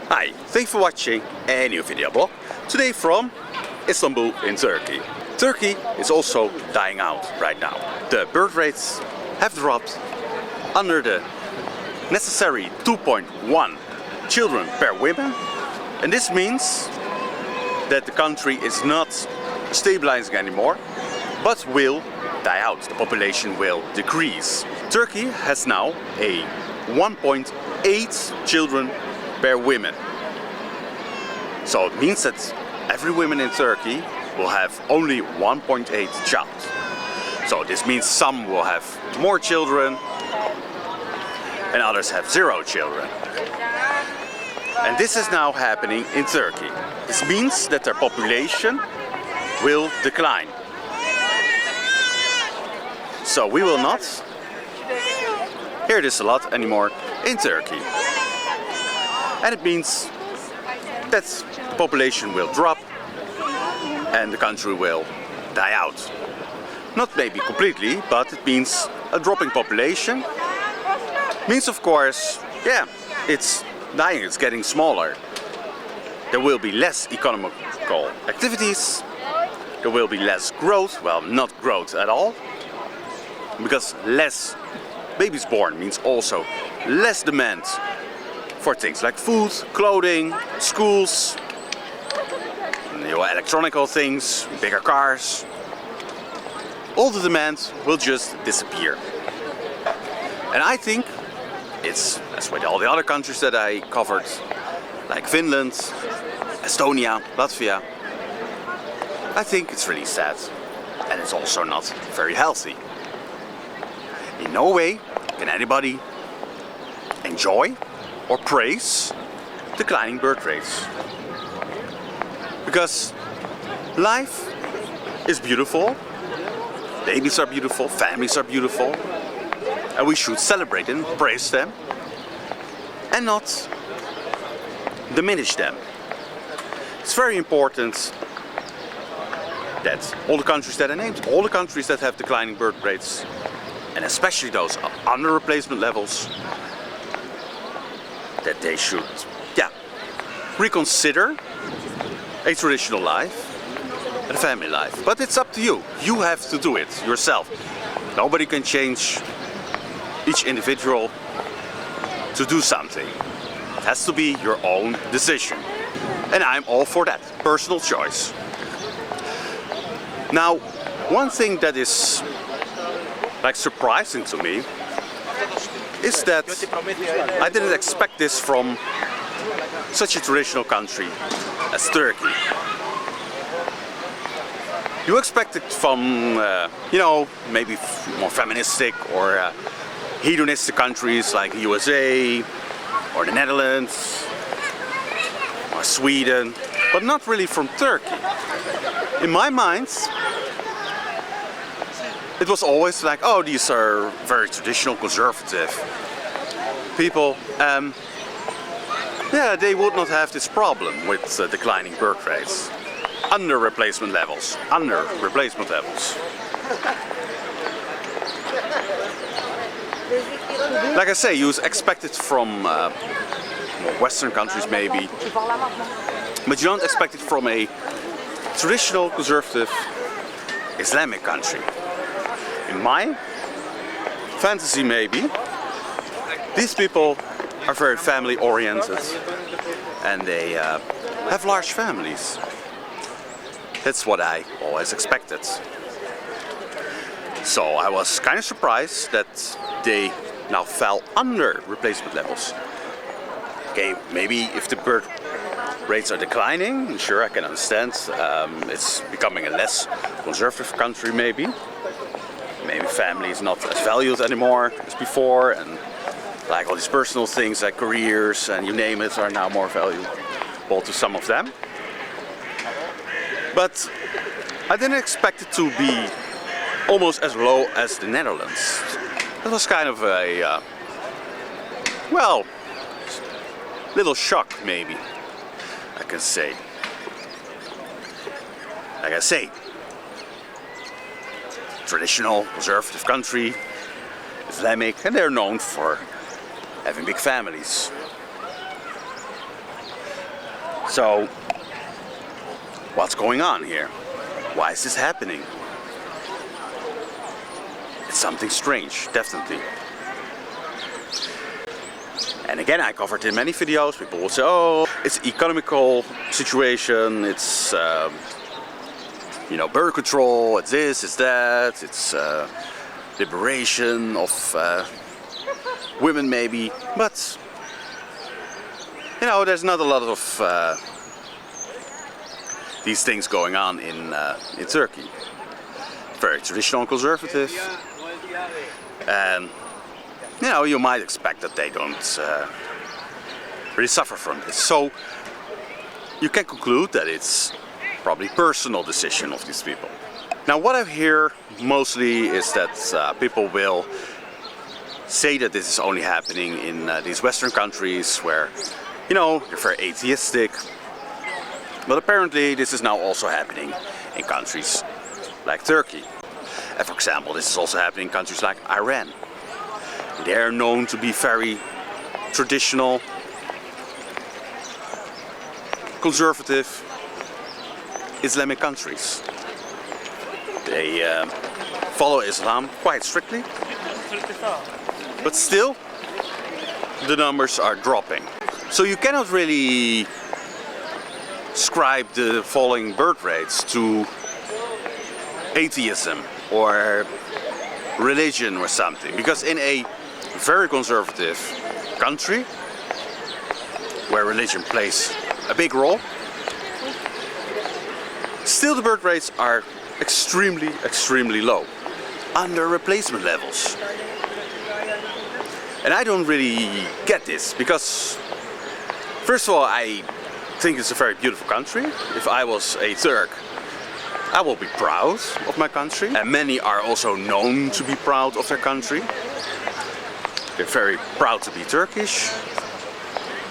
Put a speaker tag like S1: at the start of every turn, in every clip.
S1: Hi, thanks for watching a new video blog. Today from Istanbul in Turkey. Turkey is also dying out right now. The birth rates have dropped under the necessary 2.1 children per woman, and this means that the country is not stabilizing anymore, but will die out. The population will decrease. Turkey has now a 1.8 children per woman. So it means that every woman in Turkey will have only 1.8 child. So this means some will have more children and others have 0 children. And this is now happening in Turkey. This means that their population will decline. So we will not hear this a lot anymore in Turkey. And it means that the population will drop and the country will die out. Not maybe completely, but it means a dropping population. Means of course, yeah, it's dying, it's getting smaller. There will be less economical activities. There will be less growth, well, not growth at all. Because less babies born means also less demand for things like food, clothing, schools, electronical things, bigger cars. All the demand will just disappear. And I think it's, as with all the other countries that I covered, like Finland, Estonia, Latvia, I think it's really sad. And it's also not very healthy. In no way can anybody enjoy or praise declining birth rates. Because life is beautiful, babies are beautiful, families are beautiful, and we should celebrate and praise them and not diminish them. It's very important that all the countries that I named, all the countries that have declining birth rates, and especially those under replacement levels, that they should, reconsider a traditional life and a family life. But it's up to you. You have to do it yourself. Nobody can change each individual to do something. It has to be your own decision. And I'm all for that. Personal choice. Now, one thing that is surprising to me is that I didn't expect this from such a traditional country as Turkey. You expect it from, maybe more feministic or hedonistic countries like the USA or the Netherlands or Sweden, but not really from Turkey. In my mind, it was always like, oh, these are very traditional, conservative people. They would not have this problem with declining birth rates. Under replacement levels. Like I say, you expect it from Western countries maybe, but you don't expect it from a traditional, conservative, Islamic country. In my fantasy maybe, these people are very family oriented and they have large families. That's what I always expected. So I was kind of surprised that they now fell under replacement levels. Okay, maybe if the birth rates are declining, sure, I can understand. It's becoming a less conservative country maybe. Maybe family is not as valued anymore as before, and like all these personal things like careers and you name it are now more valuable to some of them. But I didn't expect it to be almost as low as the Netherlands. That was kind of a, little shock maybe, I can say. Like I say, traditional, conservative country, Islamic, and they're known for having big families. So, what's going on here? Why is this happening? It's something strange, definitely. And again, I covered in many videos, people will say, oh, it's economical situation, it's birth control, it's this, it's that, it's liberation of women maybe, but there's not a lot of these things going on in Turkey. Very traditional and conservative, and you might expect that they don't really suffer from this. So you can conclude that it's probably personal decision of these people. Now, what I hear mostly is that people will say that this is only happening in these Western countries where, they're very atheistic. But apparently this is now also happening in countries like Turkey. And for example, this is also happening in countries like Iran. They're known to be very traditional, conservative, Islamic countries. They follow Islam quite strictly, but still the numbers are dropping. So you cannot really ascribe the falling birth rates to atheism or religion or something, because in a very conservative country where religion plays a big role, still the birth rates are extremely low, under replacement levels. And I don't really get this, because first of all, I think it's a very beautiful country. If I was a Turk, I will be proud of my country, and many are also known to be proud of their country. They're very proud to be Turkish,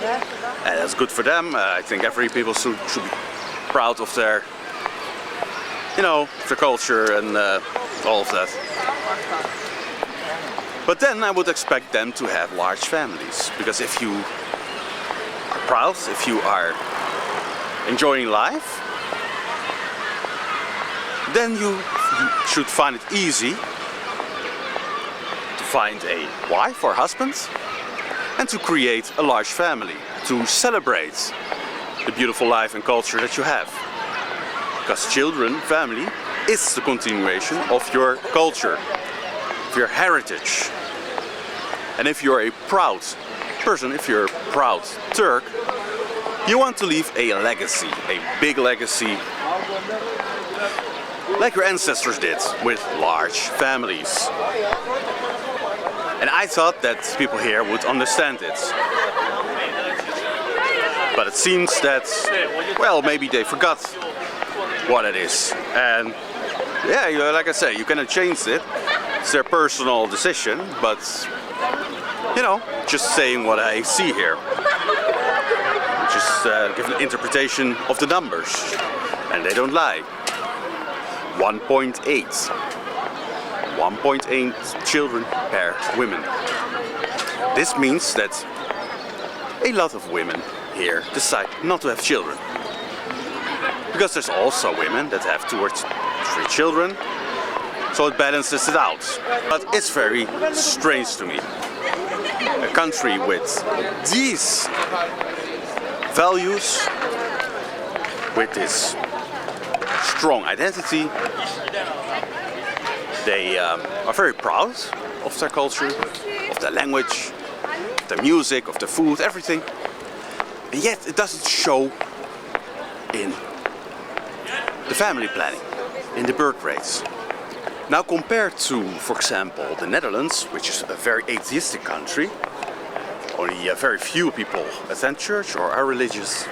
S1: and that's good for them. I think every people should be proud of their, their culture and all of that. But then I would expect them to have large families, because if you are proud, if you are enjoying life, then you should find it easy to find a wife or husband and to create a large family, to celebrate the beautiful life and culture that you have. Because children, family, is the continuation of your culture, of your heritage. And if you're a proud person, if you're a proud Turk, you want to leave a legacy, a big legacy, like your ancestors did, with large families. And I thought that people here would understand it. But it seems that, well, maybe they forgot what it is. And yeah, like I say, you cannot change it. It's their personal decision, but just saying what I see here. Just give an interpretation of the numbers, and they don't lie. 1.8 children per woman. This means that a lot of women here decide not to have children, because there's also women that have 2 or 3 children, so it balances it out. But it's very strange to me. A country with these values, with this strong identity, they are very proud of their culture, of their language, of their music, of their food, everything. And yet it doesn't show in the family planning, in the birth rates. Now, compared to, for example, the Netherlands, which is a very atheistic country, only very few people attend church or are religious,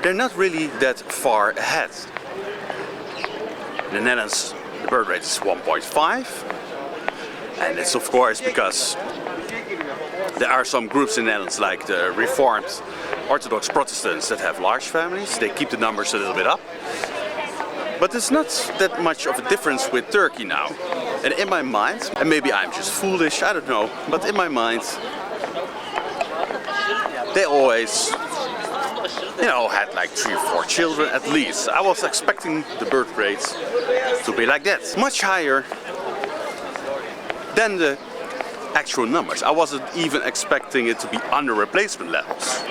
S1: they're not really that far ahead. In the Netherlands, the birth rate is 1.5, and it's of course because there are some groups in the Netherlands, like the Reformed Orthodox Protestants, that have large families. They keep the numbers a little bit up. But there's not that much of a difference with Turkey now. And in my mind, and maybe I'm just foolish, I don't know, but in my mind, they always you know, had like 3 or 4 children at least. I was expecting the birth rates to be like that, much higher than the actual numbers. I wasn't even expecting it to be under replacement levels.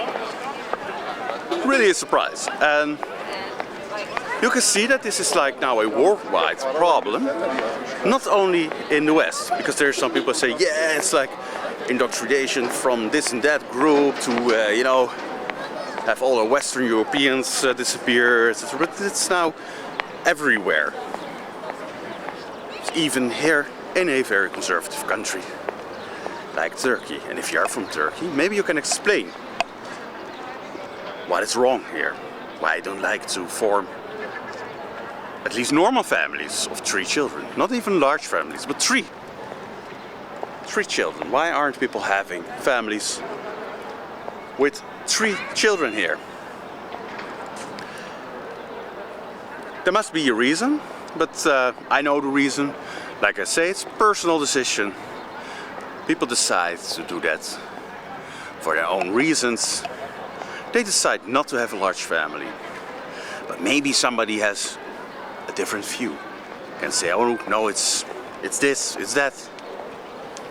S1: Really a surprise. And you can see that this is like now a worldwide problem, not only in the West, because there's some people say, yeah, it's like indoctrination from this and that group to, you know, have all the Western Europeans disappear, etc. But it's now everywhere. It's even here in a very conservative country like Turkey. And if you are from Turkey, maybe you can explain what is wrong here. Why I don't like to form at least normal families of 3 children. Not even large families, but 3. 3 children. Why aren't people having families with 3 children here? There must be a reason, but I know the reason. Like I say, it's a personal decision. People decide to do that for their own reasons. They decide not to have a large family. But maybe somebody has a different view. Can say, oh no, it's this, it's that.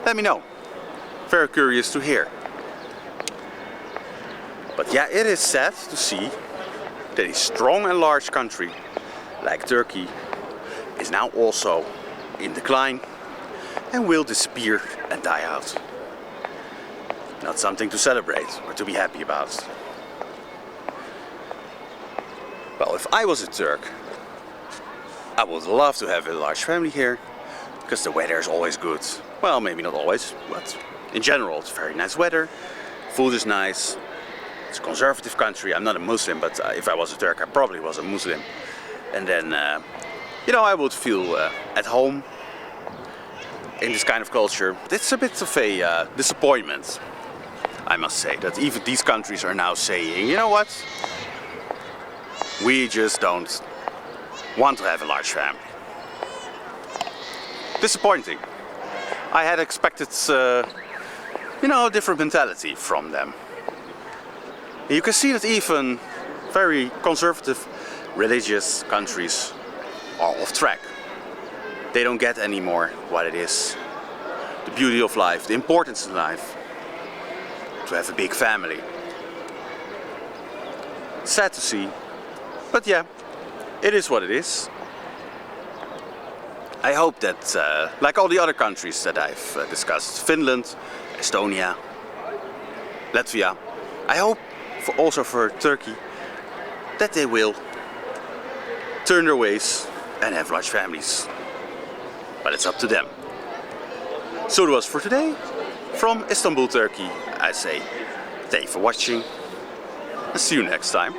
S1: Let me know. Very curious to hear. But yeah, it is sad to see that a strong and large country like Turkey is now also in decline and will disappear and die out. Not something to celebrate or to be happy about. Well, if I was a Turk, I would love to have a large family here, because the weather is always good. Well, maybe not always, but in general it's very nice weather. Food is nice. It's a conservative country. I'm not a Muslim, but if I was a Turk, I probably was a Muslim. And then, you know, I would feel at home in this kind of culture. It's a bit of a disappointment, I must say, that even these countries are now saying, you know what, we just don't want to have a large family. Disappointing. I had expected, you know, a different mentality from them. You can see that even very conservative religious countries are off track. They don't get anymore what it is. The beauty of life, the importance in life. To have a big family. Sad to see. But yeah, it is what it is. I hope that, like all the other countries that I've discussed, Finland, Estonia, Latvia, I hope also for Turkey that they will turn their ways and have large families. But it's up to them. So that was for today. From Istanbul, Turkey, I say thank you for watching and see you next time.